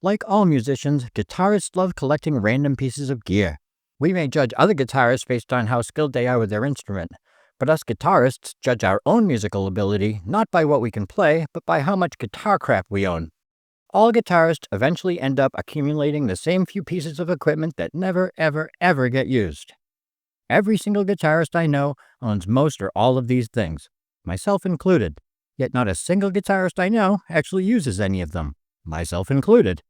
Like all musicians, guitarists love collecting random pieces of gear. We may judge other guitarists based on how skilled they are with their instrument, but us guitarists judge our own musical ability not by what we can play, but by how much guitar crap we own. All guitarists eventually end up accumulating the same few pieces of equipment that never, ever, ever get used. Every single guitarist I know owns most or all of these things, myself included, yet not a single guitarist I know actually uses any of them, myself included.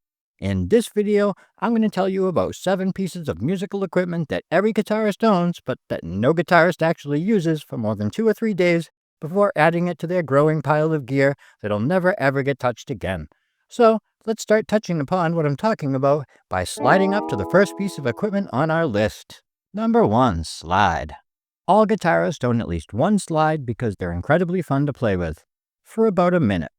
In this video, I'm going to tell you about 7 pieces of musical equipment that every guitarist owns, but that no guitarist actually uses for more than 2 or 3 days before adding it to their growing pile of gear that'll never ever get touched again. So, let's start touching upon what I'm talking about by sliding up to the first piece of equipment on our list. Number 1, slide. All guitarists own at least one slide because they're incredibly fun to play with, for about a minute.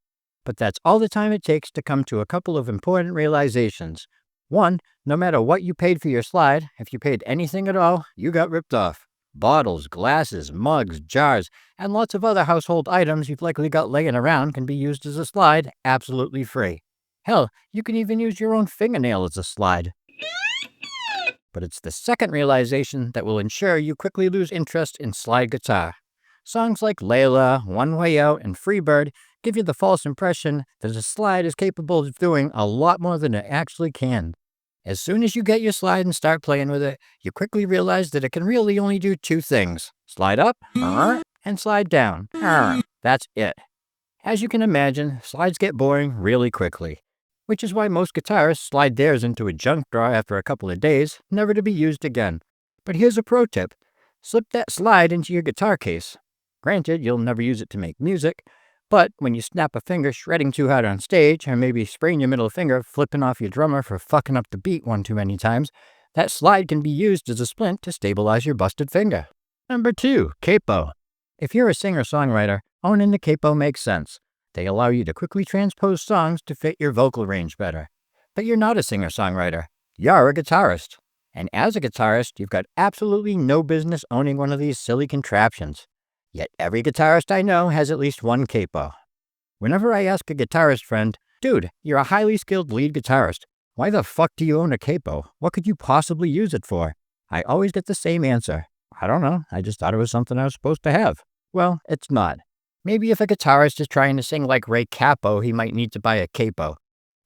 But that's all the time it takes to come to a couple of important realizations. 1, no matter what you paid for your slide, if you paid anything at all, you got ripped off. Bottles, glasses, mugs, jars, and lots of other household items you've likely got laying around can be used as a slide absolutely free. Hell, you can even use your own fingernail as a slide. But it's the second realization that will ensure you quickly lose interest in slide guitar. Songs like Layla, One Way Out, and Freebird give you the false impression that a slide is capable of doing a lot more than it actually can. As soon as you get your slide and start playing with it, you quickly realize that it can really only do 2 things. Slide up, and slide down. That's it. As you can imagine, slides get boring really quickly, which is why most guitarists slide theirs into a junk drawer after a couple of days, never to be used again. But here's a pro tip. Slip that slide into your guitar case. Granted, you'll never use it to make music, but when you snap a finger shredding too hard on stage, or maybe sprain your middle finger flipping off your drummer for fucking up the beat one too many times, that slide can be used as a splint to stabilize your busted finger. Number 2, capo. If you're a singer-songwriter, owning the capo makes sense. They allow you to quickly transpose songs to fit your vocal range better. But you're not a singer-songwriter. You're a guitarist. And as a guitarist, you've got absolutely no business owning one of these silly contraptions. Yet every guitarist I know has at least one capo. Whenever I ask a guitarist friend, "Dude, you're a highly skilled lead guitarist. Why the fuck do you own a capo? What could you possibly use it for?" I always get the same answer. I don't know, I just thought it was something I was supposed to have. Well, it's not. Maybe if a guitarist is trying to sing like Ray Capo, he might need to buy a capo.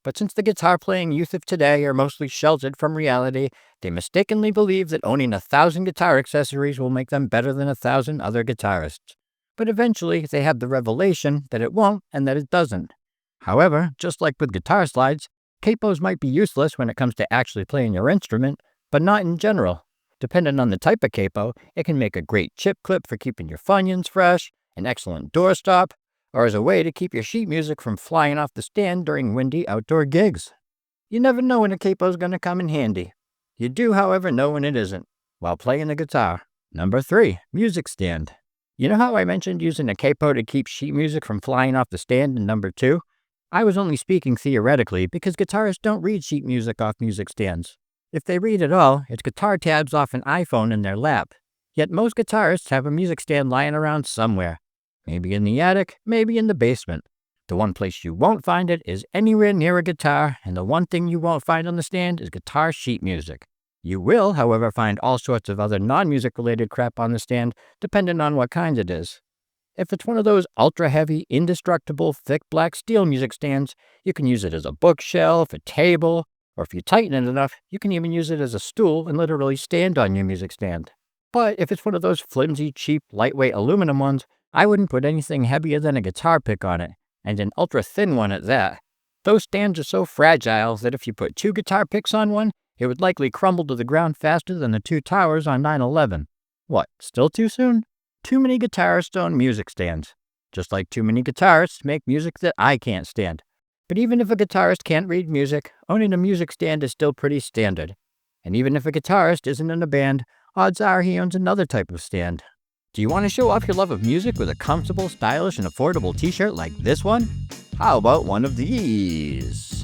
But since the guitar-playing youth of today are mostly sheltered from reality, they mistakenly believe that owning 1,000 guitar accessories will make them better than 1,000 other guitarists. But eventually, they have the revelation that it won't and that it doesn't. However, just like with guitar slides, capos might be useless when it comes to actually playing your instrument, but not in general. Depending on the type of capo, it can make a great chip clip for keeping your funions fresh, an excellent doorstop, or as a way to keep your sheet music from flying off the stand during windy outdoor gigs. You never know when a capo's going to come in handy. You do, however, know when it isn't, while playing the guitar. Number 3, music stand. You know how I mentioned using a capo to keep sheet music from flying off the stand in number 2? I was only speaking theoretically because guitarists don't read sheet music off music stands. If they read at all, it's guitar tabs off an iPhone in their lap. Yet most guitarists have a music stand lying around somewhere. Maybe in the attic, maybe in the basement. The one place you won't find it is anywhere near a guitar, and the one thing you won't find on the stand is guitar sheet music. You will, however, find all sorts of other non-music related crap on the stand, depending on what kind it is. If it's one of those ultra-heavy, indestructible, thick black steel music stands, you can use it as a bookshelf, a table, or if you tighten it enough, you can even use it as a stool and literally stand on your music stand. But if it's one of those flimsy, cheap, lightweight aluminum ones, I wouldn't put anything heavier than a guitar pick on it, and an ultra-thin one at that. Those stands are so fragile that if you put 2 guitar picks on one, it would likely crumble to the ground faster than the 2 towers on 9/11. What, still too soon? Too many guitarists own music stands. Just like too many guitarists make music that I can't stand. But even if a guitarist can't read music, owning a music stand is still pretty standard. And even if a guitarist isn't in a band, odds are he owns another type of stand. Do you want to show off your love of music with a comfortable, stylish, and affordable t-shirt like this one? How about one of these?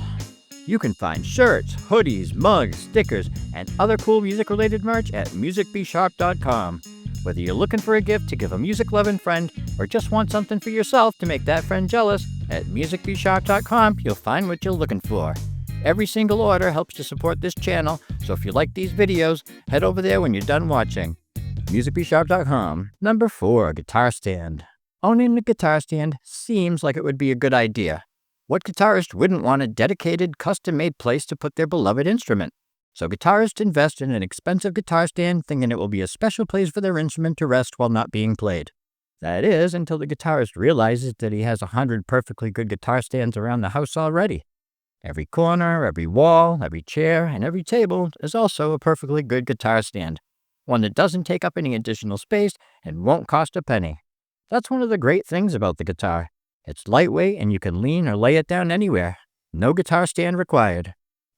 You can find shirts, hoodies, mugs, stickers, and other cool music-related merch at MusicBSharp.com. Whether you're looking for a gift to give a music-loving friend or just want something for yourself to make that friend jealous, at MusicBSharp.com you'll find what you're looking for. Every single order helps to support this channel, so if you like these videos, head over there when you're done watching. MusicBSharp.com. Number 4. Guitar stand. Owning a guitar stand seems like it would be a good idea. What guitarist wouldn't want a dedicated, custom-made place to put their beloved instrument? So guitarists invest in an expensive guitar stand thinking it will be a special place for their instrument to rest while not being played. That is, until the guitarist realizes that he has 100 perfectly good guitar stands around the house already. Every corner, every wall, every chair, and every table is also a perfectly good guitar stand. One that doesn't take up any additional space and won't cost a penny. That's one of the great things about the guitar. It's lightweight and you can lean or lay it down anywhere. No guitar stand required.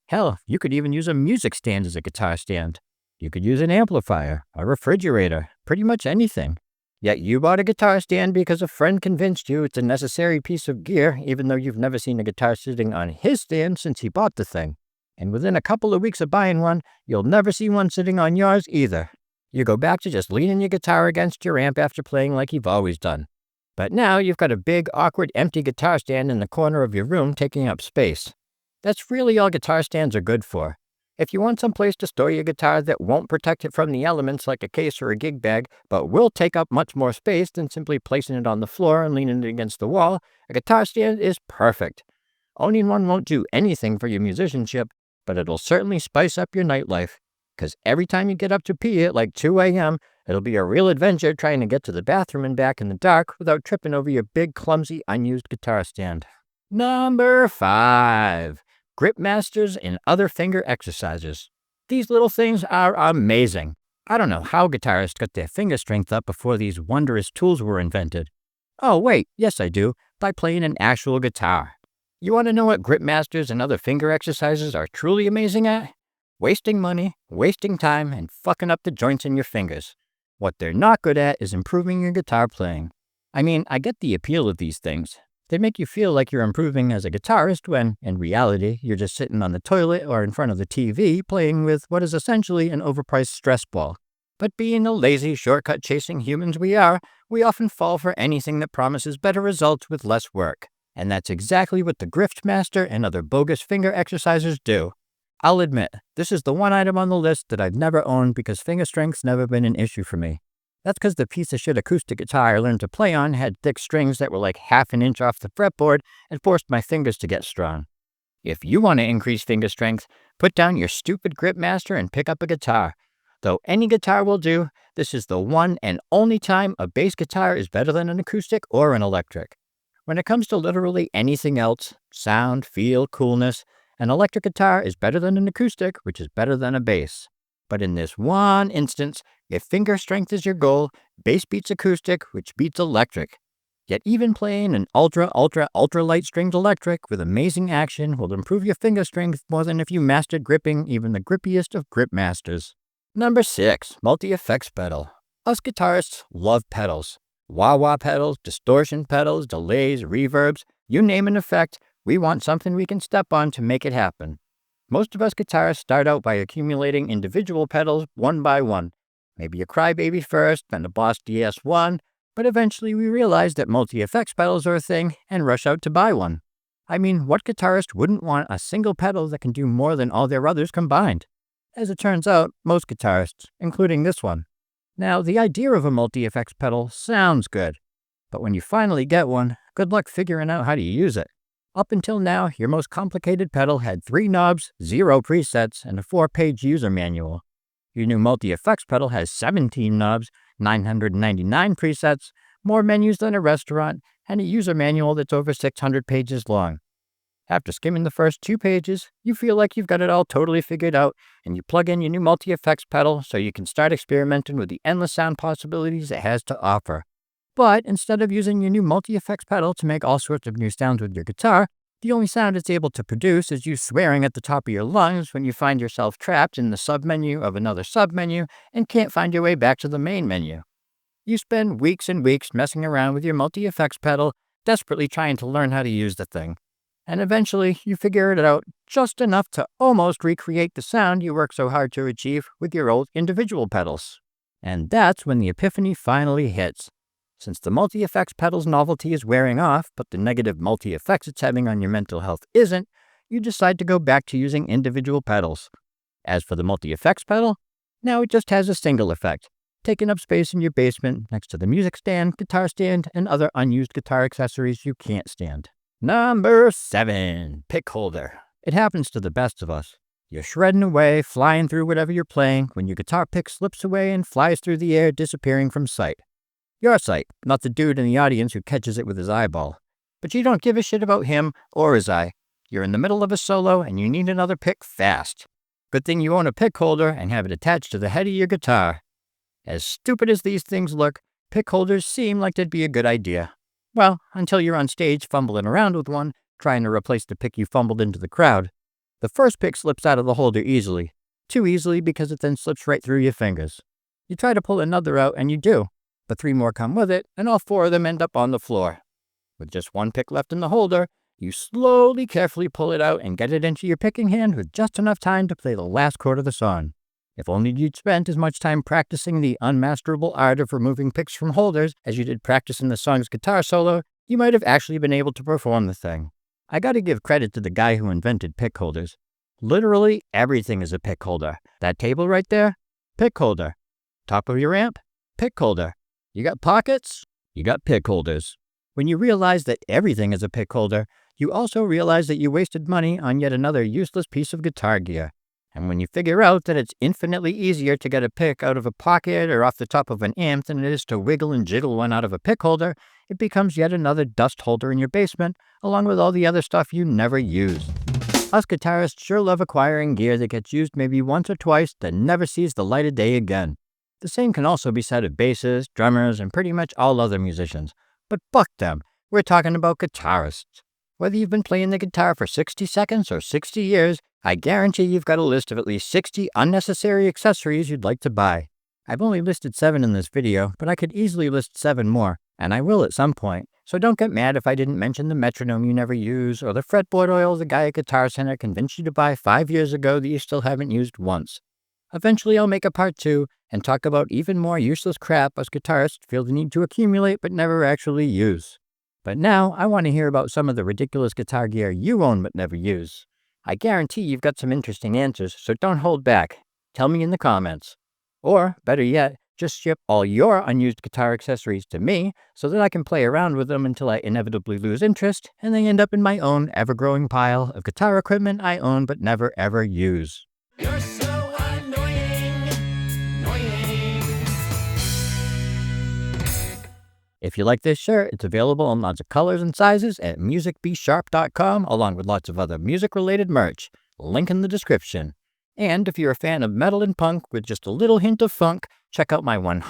Hell, you could even use a music stand as a guitar stand. You could use an amplifier, a refrigerator, pretty much anything. Yet you bought a guitar stand because a friend convinced you it's a necessary piece of gear, even though you've never seen a guitar sitting on his stand since he bought the thing. And within a couple of weeks of buying one, you'll never see one sitting on yours either. You go back to just leaning your guitar against your amp after playing like you've always done. But now you've got a big, awkward, empty guitar stand in the corner of your room taking up space. That's really all guitar stands are good for. If you want some place to store your guitar that won't protect it from the elements like a case or a gig bag, but will take up much more space than simply placing it on the floor and leaning it against the wall, a guitar stand is perfect. Owning one won't do anything for your musicianship, but it'll certainly spice up your nightlife. Because every time you get up to pee at like 2 a.m., it'll be a real adventure trying to get to the bathroom and back in the dark without tripping over your big, clumsy, unused guitar stand. Number 5. Grip masters and other finger exercises. These little things are amazing. I don't know how guitarists got their finger strength up before these wondrous tools were invented. Oh wait, yes I do, by playing an actual guitar. You want to know what grip masters and other finger exercises are truly amazing at? Wasting money, wasting time, and fucking up the joints in your fingers. What they're not good at is improving your guitar playing. I mean, I get the appeal of these things. They make you feel like you're improving as a guitarist when, in reality, you're just sitting on the toilet or in front of the TV playing with what is essentially an overpriced stress ball. But being the lazy, shortcut-chasing humans we are, we often fall for anything that promises better results with less work. And that's exactly what the Griftmaster and other bogus finger exercisers do. I'll admit, this is the one item on the list that I've never owned because finger strength's never been an issue for me. That's because the piece of shit acoustic guitar I learned to play on had thick strings that were like half an inch off the fretboard and forced my fingers to get strong. If you want to increase finger strength, put down your stupid Gripmaster and pick up a guitar. Though any guitar will do, this is the one and only time a bass guitar is better than an acoustic or an electric. When it comes to literally anything else, sound, feel, coolness, an electric guitar is better than an acoustic, which is better than a bass. But in this one instance, if finger strength is your goal, bass beats acoustic, which beats electric. Yet even playing an ultra light stringed electric with amazing action will improve your finger strength more than if you mastered gripping even the grippiest of grip masters. Number 6. Multi-effects pedal. Us guitarists love pedals. Wah-wah pedals, distortion pedals, delays, reverbs, you name an effect, we want something we can step on to make it happen. Most of us guitarists start out by accumulating individual pedals one by one. Maybe a Crybaby first, then a Boss DS1, but eventually we realize that multi-effects pedals are a thing and rush out to buy one. I mean, what guitarist wouldn't want a single pedal that can do more than all their others combined? As it turns out, most guitarists, including this one. Now, the idea of a multi-effects pedal sounds good, but when you finally get one, good luck figuring out how to use it. Up until now, your most complicated pedal had 3 knobs, 0 presets, and a 4-page user manual. Your new multi-effects pedal has 17 knobs, 999 presets, more menus than a restaurant, and a user manual that's over 600 pages long. After skimming the first 2 pages, you feel like you've got it all totally figured out, and you plug in your new multi-effects pedal so you can start experimenting with the endless sound possibilities it has to offer. But instead of using your new multi-effects pedal to make all sorts of new sounds with your guitar, the only sound it's able to produce is you swearing at the top of your lungs when you find yourself trapped in the submenu of another submenu and can't find your way back to the main menu. You spend weeks and weeks messing around with your multi-effects pedal, desperately trying to learn how to use the thing. And eventually, you figure it out just enough to almost recreate the sound you worked so hard to achieve with your old individual pedals. And that's when the epiphany finally hits. Since the multi-effects pedal's novelty is wearing off, but the negative multi-effects it's having on your mental health isn't, you decide to go back to using individual pedals. As for the multi-effects pedal, now it just has a single effect, taking up space in your basement next to the music stand, guitar stand, and other unused guitar accessories you can't stand. Number 7, pick holder. It happens to the best of us. You're shredding away, flying through whatever you're playing, when your guitar pick slips away and flies through the air, disappearing from sight. Your sight, not the dude in the audience who catches it with his eyeball. But you don't give a shit about him or his eye. You're in the middle of a solo and you need another pick fast. Good thing you own a pick holder and have it attached to the head of your guitar. As stupid as these things look, pick holders seem like they'd be a good idea. Well, until you're on stage fumbling around with one, trying to replace the pick you fumbled into the crowd. The first pick slips out of the holder easily. Too easily because it then slips right through your fingers. You try to pull another out and you do, but 3 more come with it and all 4 of them end up on the floor. With just 1 pick left in the holder, you slowly, carefully pull it out and get it into your picking hand with just enough time to play the last chord of the song. If only you'd spent as much time practicing the unmasterable art of removing picks from holders as you did practicing the song's guitar solo, you might have actually been able to perform the thing. I gotta give credit to the guy who invented pick holders. Literally everything is a pick holder. That table right there? Pick holder. Top of your amp? Pick holder. You got pockets? You got pick holders. When you realize that everything is a pick holder, you also realize that you wasted money on yet another useless piece of guitar gear. And when you figure out that it's infinitely easier to get a pick out of a pocket or off the top of an amp than it is to wiggle and jiggle one out of a pick holder, it becomes yet another dust holder in your basement, along with all the other stuff you never use. Us guitarists sure love acquiring gear that gets used maybe once or twice, then never sees the light of day again. The same can also be said of bassists, drummers, and pretty much all other musicians. But fuck them, we're talking about guitarists. Whether you've been playing the guitar for 60 seconds or 60 years, I guarantee you've got a list of at least 60 unnecessary accessories you'd like to buy. I've only listed 7 in this video, but I could easily list 7 more, and I will at some point, so don't get mad if I didn't mention the metronome you never use, or the fretboard oil the guy at Guitar Center convinced you to buy 5 years ago that you still haven't used once. Eventually I'll make a part 2, and talk about even more useless crap us guitarists feel the need to accumulate but never actually use. But now, I want to hear about some of the ridiculous guitar gear you own but never use. I guarantee you've got some interesting answers, so don't hold back. Tell me in the comments. Or, better yet, just ship all your unused guitar accessories to me so that I can play around with them until I inevitably lose interest and they end up in my own ever-growing pile of guitar equipment I own but never ever use. You're so annoying. If you like this shirt, it's available in lots of colors and sizes at MusicBSharp.com, along with lots of other music-related merch. Link in the description. And if you're a fan of metal and punk with just a little hint of funk, check out my 100%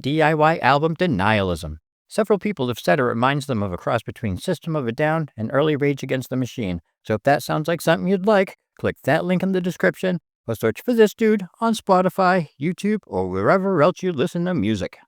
DIY album, Denialism. Several people have said it reminds them of a cross between System of a Down and early Rage Against the Machine. So if that sounds like something you'd like, click that link in the description, or search for this dude on Spotify, YouTube, or wherever else you listen to music.